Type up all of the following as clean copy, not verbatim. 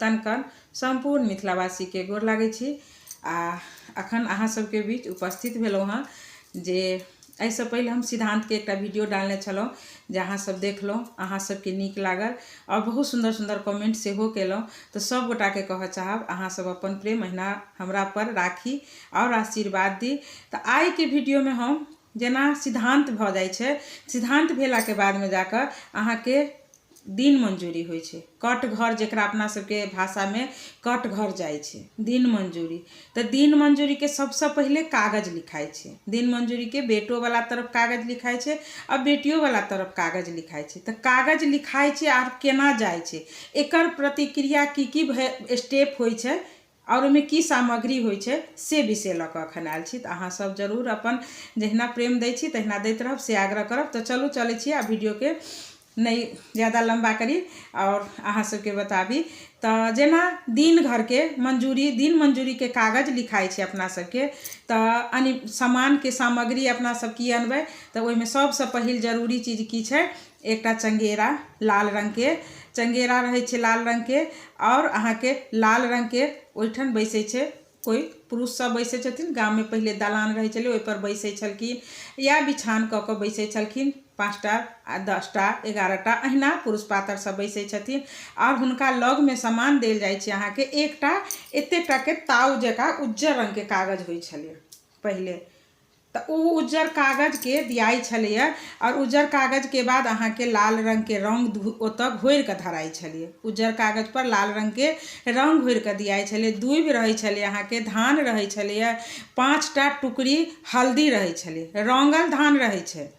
तन कन संपूर्ण मिथिलावासी के गोर लागै छी। अखन अहाँ सबके बीच उपस्थित भेलहुँ हँ जे एहिसँ पहिले हम सिद्धांत के एकटा वीडियो डालने छलहुँ जे अहाँ सब देखलहुँ, अहाँ सबके नीक लागल और बहुत सुंदर सुंदर कमेंट सेहो केलहुँ। तो सब गोटा के कहऽ चाहब अहाँ सब अपन प्रेम अहिना हमरा पर राखी और आशीर्वाद दी। तो आइ के वीडियो में हम जेना सिद्धांत भऽ जाइ छै, सिद्धांत भेला के बाद में जाकर अहाँ के दिन मंजूरी होइ छै, कट घर जेकरा अपना सबके भाषा में कट घर जाइ छै, दिन मंजूरी। तो दिन मंजूरी के सबसे पहले कागज लिखाई छै। दिन मंजूरी के बेटो वाला तरफ कागज लिखाई छै और बेटियों वाला तरफ कागज लिखाई छै। तो कागज लिखाई छै आर केना जाइ छै, एकर प्रतिक्रिया की स्टेप होइ छै और ओहिमे की सामग्री होइ छै से विषय लऽ कऽ अखन आयल छी। तो अहाँ सब जरूर अपन जहिना प्रेम दै छी तहिना दैत रहब से आग्रह करब। तो चलू चलै छी आ वीडियो के नहीं ज़्यादा लंबा करी और अहाँ सबके बताबी। तो जेना दिन घर के मंजूरी, दिन मंजूरी के कागज लिखाई छै अपना सबके। तो सामान के सामग्री अपना सब की अनबै, तो ओहिमे सबसे पहिल जरूरी चीज की छै, एकटा चंगेरा लाल रंग के चंगेरा रहे छै लाल रंग के, और अहाँ के लाल रंग के ओहिठन बैसे छै कोई पुरुष सब बैसे छथिन। गाँव में पहले दलान रहे छलै, ओहि पर बैसे छलखिन या बिछान कऽ कऽ बैसे छलखिन। 5टा 10टा 11टा अहिना पुरुष पातर सब बैसे छथिन और हुनका लग में सामान देल जाइ छै अहाँ के एकटा एतेटा के ताव जकाँ उज्जर रंग के कागज होइ छलै पहले। तो उ उज्जर कागज के दियाई छलैया और उज्जर कागज के बाद अहाँ के लाल रंग के रंग ओतऽ घोर के धराई छलै। उज्जर कागज पर लाल रंग के रंग घोर के दियाई छलै। दूबि रहे छलै, अहाँ के धान रहे छलैया, 5टा टुकड़ी हल्दी रहे छलै, रंगल धान रहे छै।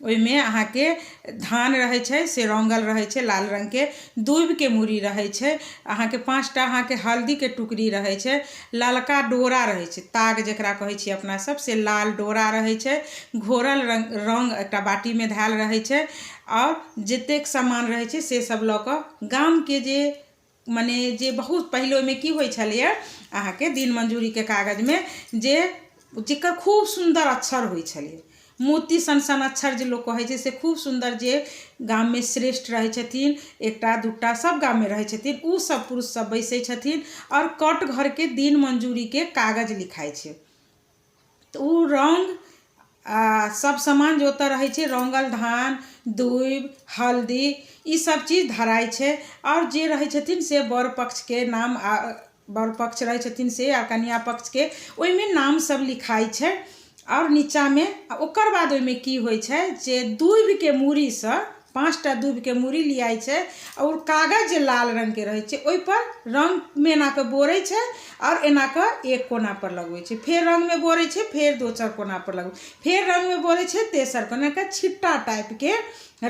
ओहिमे अहाँ के धान रहे छै से रंगल रहे छै लाल रंग के, दूबि के मूड़ी रहे छै, अहाँ के 5टा अहाँ के हल्दी के टुकड़ी रहे छै, ललका डोरा रहे छै, ताग जेकरा कहै छी अपना सब से लाल डोरा रहे छै, घोरल रंग एकटा बाटी में धैल रहे छै। और जतेक सामान रहे छै से सब लऽ कऽ गाम के जे माने जे बहुत पहिले में की होइ छलैया अहाँ के दिन मंजूरी के कागज में जे जेकर खूब सुंदर अक्षर होइ छलै, मोती सन सन अक्षर जे लोग कहै छै से खूब सुंदर, जे गाम में श्रेष्ठ रहे छथिन, एकटा दूटा सब गाम में रहे छथिन, उ सब पुरुष सब बैसे छथिन और कट घर के दिन मंजूरी के कागज लिखाई छै। तो उ रंग सब सामान जो ओतऽ रहे छै, रंगल धान, दूब, हल्दी, ई सब चीज धराई छै। और जे रहे छथिन से बर पक्ष के नाम, बर पक्ष रहे छथिन से आ कन्या पक्ष के ओहिमे नाम सब लिखाई छै। और नीचा में ओकर बाद ओहिमे की होइ छै जे दूबि के मूड़ी से 5टा दूबि के मूड़ी लियाई छै और कागज जे लाल रंग के रहे छै ओहि पर रंग में एना के बोरे छै और एना के एक कोना पर लगबै छै, फेर रंग में बोरे छै, फेर दोसर कोना पर लगबै, फेर रंग में बोरे छै, तेसर कोना के छिट्टा टाइप के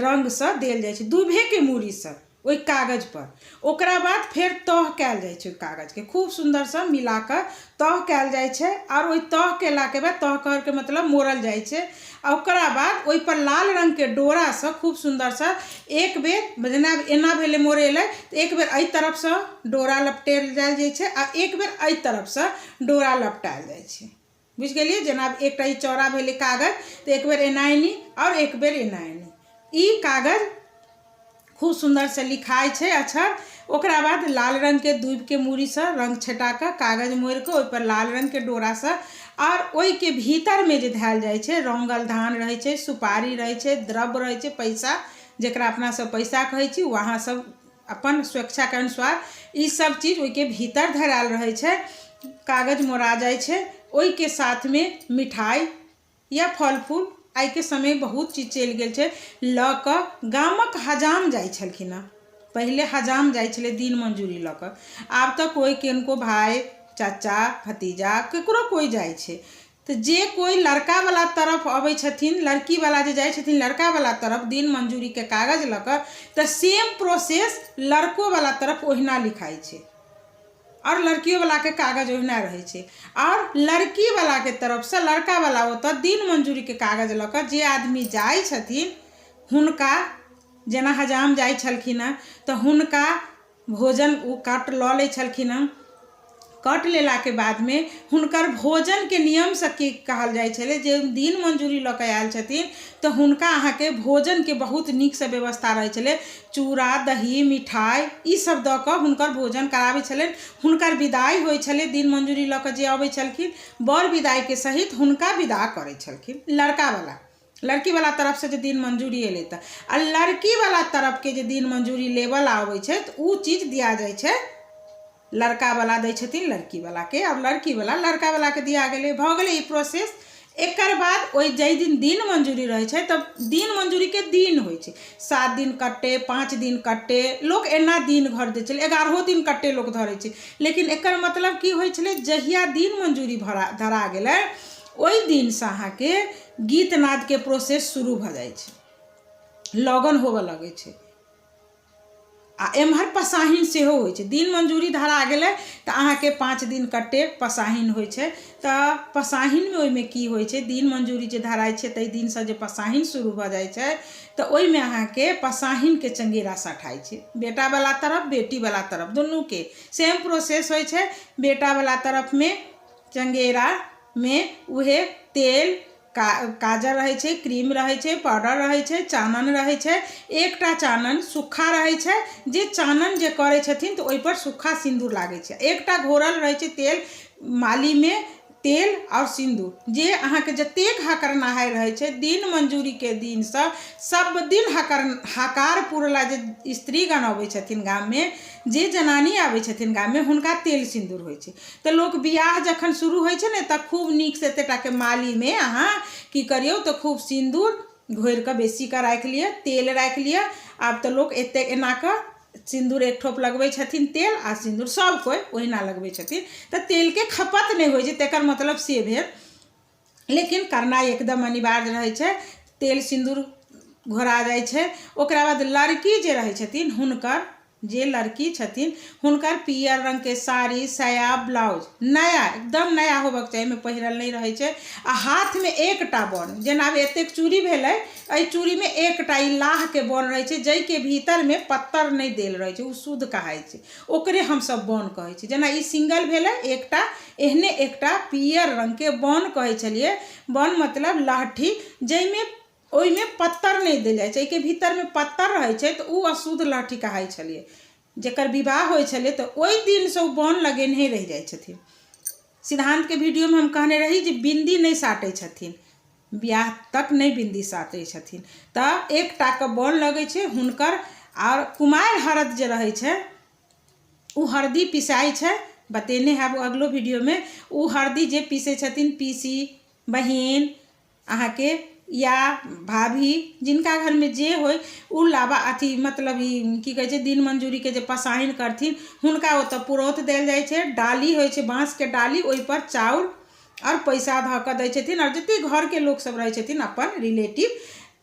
रंग से देल जाइ छै दूबे के मूड़ी से ओहि कागज पर। ओकरा बाद फेर तह कैल जाइ छै, कागज के खूब सुंदर से मिला कर तह कैल जाइ छै। और ओहि तह केला के बाद, तह कर के मतलब मोड़ल जाइ छै, और ओकरा बाद ओहि पर लाल रंग के डोरा से खूब सुंदर से एक बेर जेना एना भेले मोड़ेले तो एक बेर एहि तरफ से डोरा लपटेल जाइ छै आ एक बेर एहि तरफ से डोरा लपटाल जाइ छै। बुझ गेलिए, जेना एकटा ई चौड़ा भेले कागज तो एक बेर एना एनी और एक बेर एना एनी, ई कागज खूब सुंदर से लिखाई छै अक्षर। ओकरा बाद लाल रंग के दूब के मूड़ी से रंग छटा के कागज मोड़ के ओहि पर लाल रंग के डोरा से, और ओहि के भीतर में जे धैल जाइ छै रंगल धान रहे छै, सुपारी रहे छै, द्रव्य रहे छै, पैसा जेकरा अपना सब पैसा कहै छी, वहाँ सब अपन स्वेच्छा के अनुसार ई सब चीज ओहि के भीतर धराल रहे छै। कागज मोड़ा जाइ छै, ओहि के साथ में मिठाई या फल फूल, आई के समय बहुत चीज चलि गेल छै, लऽ कऽ गामक हजाम जाइ छलखिन हँ। पहले हजाम जाइ छलै दिन मंजूरी लऽ कऽ, आब तऽ कोई किनको भाई चाचा भतीजा केकरो कोई जाइ छै। तो जे कोई लड़का वाला तरफ अबै छथिन, लड़की वाला जे जाइ छथिन लड़का वाला तरफ दिन मंजूरी के कागज लऽ कऽ, तो सेम प्रोसेस लड़को वाला तरफ ओहिना लिखाई छै और लड़कियों वाला के कागज ओहिना रहे छै। और लड़की वाला के तरफ से लड़का वाला ओतऽ दिन मंजूरी के कागज लऽ कऽ जे आदमी जाइ छथिन हुनका, जेना हजाम जाइ छलखिन हँ तो हुनका भोजन उ काट लऽ लै छलखिन हँ, कट लेला के बाद में हुनकर भोजन के नियम से की कहल जाय छले जे दिन मंजूरी लऽ के आयल छथिन तो हुनका अहाँ के भोजन के बहुत नीक से व्यवस्था रहे छले। चूड़ा दही मिठाई ई सब दऽ कऽ हुनकर भोजन कराबै छलनि। हुनकर विदाई होइ छले दिन मंजूरी लऽ के जे अबै छलखिन बर विदाई के सहित हुनका विदा करै छलखिन। लड़की वाला तरफ से जो दिन मंजूरी एले त आ लड़की वाला तरफ के जो दिन मंजूरी लेवल आवे छै त उ चीज दिया जाय छै। लड़का वाला दै छथिन लड़की वाला के, अब लड़की वाला लड़का वाला के दिया गेले, भ गेले ई प्रोसेस। एकर बाद ओइ जै दिन मंजूरी रहे छै तब दिन मंजूरी के दिन होइ छै। 7 दिन कट्टे 5 दिन कट्टे लोग एना दिन घर दे छले, 11 दिन कट्टे लोग धरे छै। लेकिन एकर मतलब की होइ छले जहिया दिन मंजूरी धरा गेले ओइ दिन से अहाँ के गीत नाद के प्रोसेस शुरू भ जाय छै, लगन होबे लगे छै। आ एम्हर पसाहिन सेहो होइ छै। दिन मंजूरी धरा गेले त अहाँ के 5 दिन कट्टे पसाहिन होइ छै। त पसाहिन में ओइ में की होइ छै दिन मंजूरी जे धराय छै तै दिन से जे पसाहिन शुरू भ जाय छै त ओइ में अहाँ के पसाहिन के चंगेरा सठाय छै। बेटा वाला तरफ बेटी वाला तरफ दोनों के सेम प्रोसेस होइ छै। बेटा वाला तरफ में चंगेरा में उहे तेल काजर रहे छै, क्रीम रहे छै, पाउडर रहे छै, चानन रहे छै। एकटा चानन सूखा रहे छै, जे चानन जे करे छथिन तो ओइ पर सूखा सिंदूर लागे छै। एकटा घोरल रहे छै तेल, माली में तेल और सिंदूर। जे अहाँ के जतेक हकार नहाय रहे छै दिन मंजूरी के दिन से सब दिन हकार पुरला जे स्त्रीगण आबै छथिन गाम में, जे जनानी आबै छथिन गाम में हुनका तेल सिंदूर होइ छै। तो लोग बियाह जखन शुरू होइ छै ने त खूब नीक से तेटा के माली में अहाँ की करियो तो खूब सिंदूर घोर के बेसी के राख लिया, तेल राख लिया। आब तो लोग एते एना के सिंदूर एक ठोप लगबै छथिन, तेल आ सिंदूर सब कोई ओहिना लगबै छथिन त तेल के खपत नहीं होइ छै। तेकर मतलब से भेल, लेकिन करना एकदम अनिवार्य रहे छै। तेल सिंदूर घोरा जाय छै। ओकरा बाद लड़की जे रहे छथिन हुनकर जे लड़की छथिन हुनकर पियर रंग के साड़ी साया ब्लाउज नया एकदम नया होबक चाहिए में पहिरल नहीं रहे छै। आ हाथ में एकटा बन, जेना एतेक चूड़ी भेलै एहि चूड़ी में एकटा ई लाह के बन रहे छै, जै के भीतर में पत्तर नहीं देल रहे छै, उ शुद्ध कहाय छै, ओकरे हम सब बन कहे छै। जेना ई सिंगल भेलै एकटा, एहने एकटा पियर रंग के बन कहे छलिए। बन मतलब लहठी, जै में ओइ में पत्तर नहीं देल जाय छै, के भीतर में पत्तर रहे छै तो उ अशुद्ध लहठी कहाय छलिए। जेकर विवाह होइ छले तो ओइ दिन से बन लगेने रह जाय छथिन। सिद्धांत के वीडियो में हम कहने रही जे बिंदी नहीं साटे छथिन, ब्याह तक नहीं बिंदी साटे छथिन। त एकटा के बन लगे छै हुनकर। और कुमार हरद जे रहे छै उ हरदी पिसाई छै, बतेने है वो अगलो वीडियो में। उ हरदी जे पीसे छथिन, पीसी बहिन अहाँ के या भाभी जिनका घर में जे होय उ लाबा अथी मतलब ई की कहे छै दिन मंजूरी के जे पसाहिन करथिन हुनका ओत पुरोत देल जाय छै। डाली होय छै बांस के डाली, ओइ पर चाउर और पैसा ध के दै छथिन। और जते घर के लोग सब रहे छथिन अपन रिलेटिव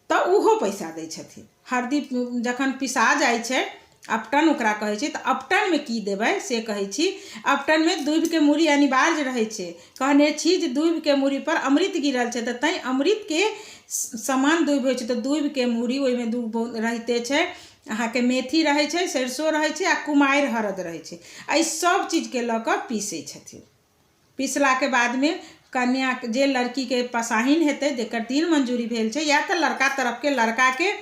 त उहो पैसा दै छथिन। हरदी जखन पिसा जाय छै, अपटन ओकरा कहे छै, त अपटन में की देबै से कहे छी। अपटन में दूब के मूड़ी अनिवार्य रहे छै। कहने छी जे दूब के मूड़ी पर अमृत गिरल छै त तै अमृत के समान दूब होइ छै त दूब के मूड़ी ओइ में दूब रहते छै। अहाँ के मेथी रहे छै, सरसों रहे छै आ कुमार हरद रहे छै। एहि सब चीज के ल के पीसे छथिन। पीसला के बाद में कन्या जे लड़की के पसाहिन हेतै, जेकर दिन मंजूरी भेल छै, या त लड़का तरफ के लड़का के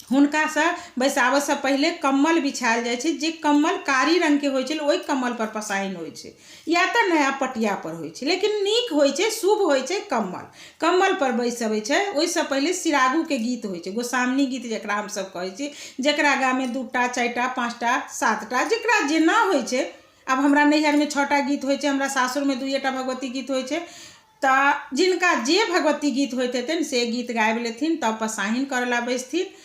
हुनका से बैसाबे से पहले कम्मल बिछायल जाय छै। जे कम्मल कारी रंग के होइ छै ओइ कम्मल पर पसाहिन होइ छै, या त नया पटिया पर होइ छै। लेकिन नीक होइ छै, शुभ होइ छै कम्मल पर बैसबै छै। ओइ से पहले सिरागू के गीत होइ छै, गोसामनी गीत जेकरा हम सब कहै छी। जेकरा गाम में 2टा 4टा 5टा 7टा जेकरा जेना होइ छै। अब हमरा नैहर में 6टा गीत होइ छै, हमरा सासुर में 2टा भगवती गीत होइ छै। त जिनका जे भगवती गीत होइत हेतनि से गीत गाबि लेथिन, तब पसाहिन करला बैसथिन।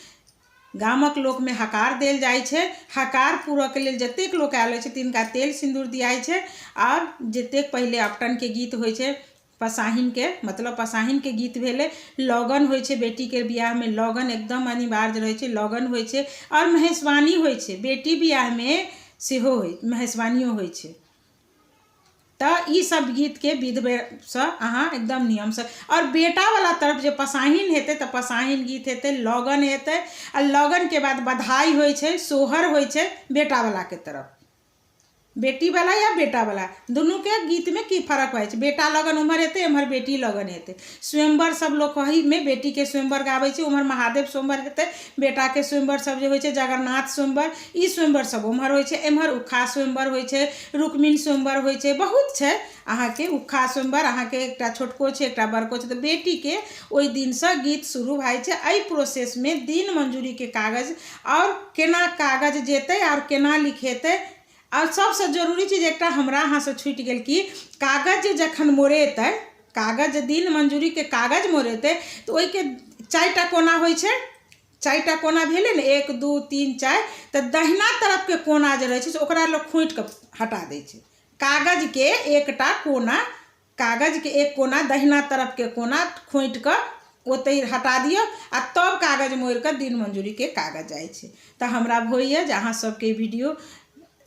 गामक लोक में हकार देल जाय छै। हकार पूरऽ के लेल जतेक लोक आयल होइ छै तिनका तेल सिंदूर दियाय छै। और जतेक पहले अपटन के गीत होइ छै, पसाहिन के मतलब पसाहिन के गीत भेले। लगन होइ छै, बेटी के बियाह में लगन एकदम अनिवार्य रहे छै, लगन होइ छै। और महेशवानी होइ छै, बेटी बियाह में सेहो महेशवानियो होइ छै। त ई सब गीत के विध से अहाँ एकदम नियम से। और बेटा वाला तरफ जे पसाहिन हेतै त पसाहिन गीत हेतै, लगन हेतै। आ लगन के बाद बधाई होइ छै, सोहर होइ छै बेटा वाला के तरफ। बेटी वाला या बेटा वाला दोनों के गीत में की फर्क होइ छै। बेटा लगन उम्हर हेतै, एम्हर बेटी लगन हेतै। स्वयंवर सब लोग कही में बेटी के स्वयंवर गाबै छै, उम्हर महादेव स्वयंवर हेतै। बेटा के स्वयंवर सब जे होइ छै जगन्नाथ स्वयंवर, ई स्वयंवर सब उम्हर होइ छै। एम्हर उखा स्वयंवर होइ छै, रुक्मिणी स्वयंवर होइ छै, बहुत छै अहाँ के उखा स्वयंवर। अहाँ के एकटा छोटको छै एकटा बड़को छै। तो बेटी के ओहि दिन से गीत शुरू भए छै। एहि प्रोसेस में दिन मंजूरी के कागज और केना कागज जेतै और केना लिखेतै। और सबसे जरूरी चीज एकटा हमरा अहाँ से छूटि गेल कि कागज जखन मोड़ेतै, कागज दिन मंजूरी के कागज मोड़ेतै तो ओहि के 4टा कोना होइ छै। 4टा कोना भेलै ने, 1 2 3 4। तो दहिना तरफ के कोना जे रहै छै से ओकरा लोग खोंटि के हटा दै छै। कागज के एकटा कोना, कागज के एक कोना दहिना तरफ के कोना खोंटि के ओतै हटा दियौ आ तब कागज मोड़ि के दिन मंजूरी के कागज जाइ छै। तो हमरा होइए जे अहाँ सबके वीडियो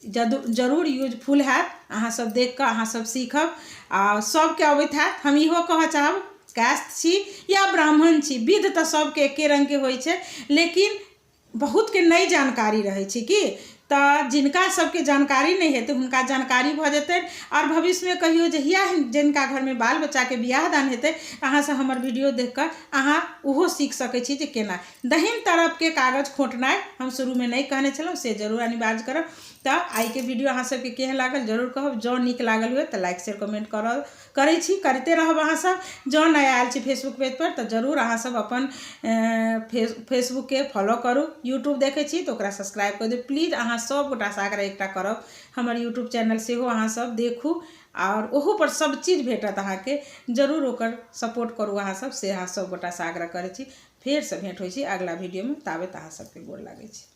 जरूर यूजफुल हैत। अहाँ सब देख के अहाँ सब सीखब आ सबके अबैत हैत। हम इहो कह चाहब कास्ट छी या ब्राह्मण छी, विध तो सबके एके रंग के होइ छै, लेकिन बहुत के नहीं जानकारी रहे छै कि। तो जिनका सबके जानकारी नहीं हेतै हुनका जानकारी भ जेतै और भविष्य में कहियो जहिया जिनका घर में बाल बच्चा के बियाह दान हेतै अहाँ से हमर वीडियो देख कर अहाँ उहो सीख सकै छी जे केना दहिन तरफ के कागज खोंटनाइ हम शुरू में नहीं कहने छलहुँ, से जरूर अनिवार्य करब। तो आई के वीडियो अहाँ सबके केहन लागल जरूर कहब। जँ नीक लागल हुए तो लाइक शेयर कमेंट करै छी, करते रहब अहाँ सब। जँ नया आयल छी फेसबुक पेज पर तो जरूर अहाँ सब अपन फेसबुक के फॉलो करू। यूट्यूब देखे छी तो ओकरा सब्सक्राइब कर दियौ प्लीज। अहाँ सब गोटा से आग्रह एकटा करब हमर यूट्यूब चैनल सेहो अहाँ सब देखू और ओहो पर सब चीज भेटत अहाँ के। जरूर ओकर सपोर्ट करू अहाँ सब, से अहाँ सब गोटा से आग्रह करै छी। फेर से भेंट होइ छी अगला वीडियो में, ताबे अहाँ सबके गोर लागै छी।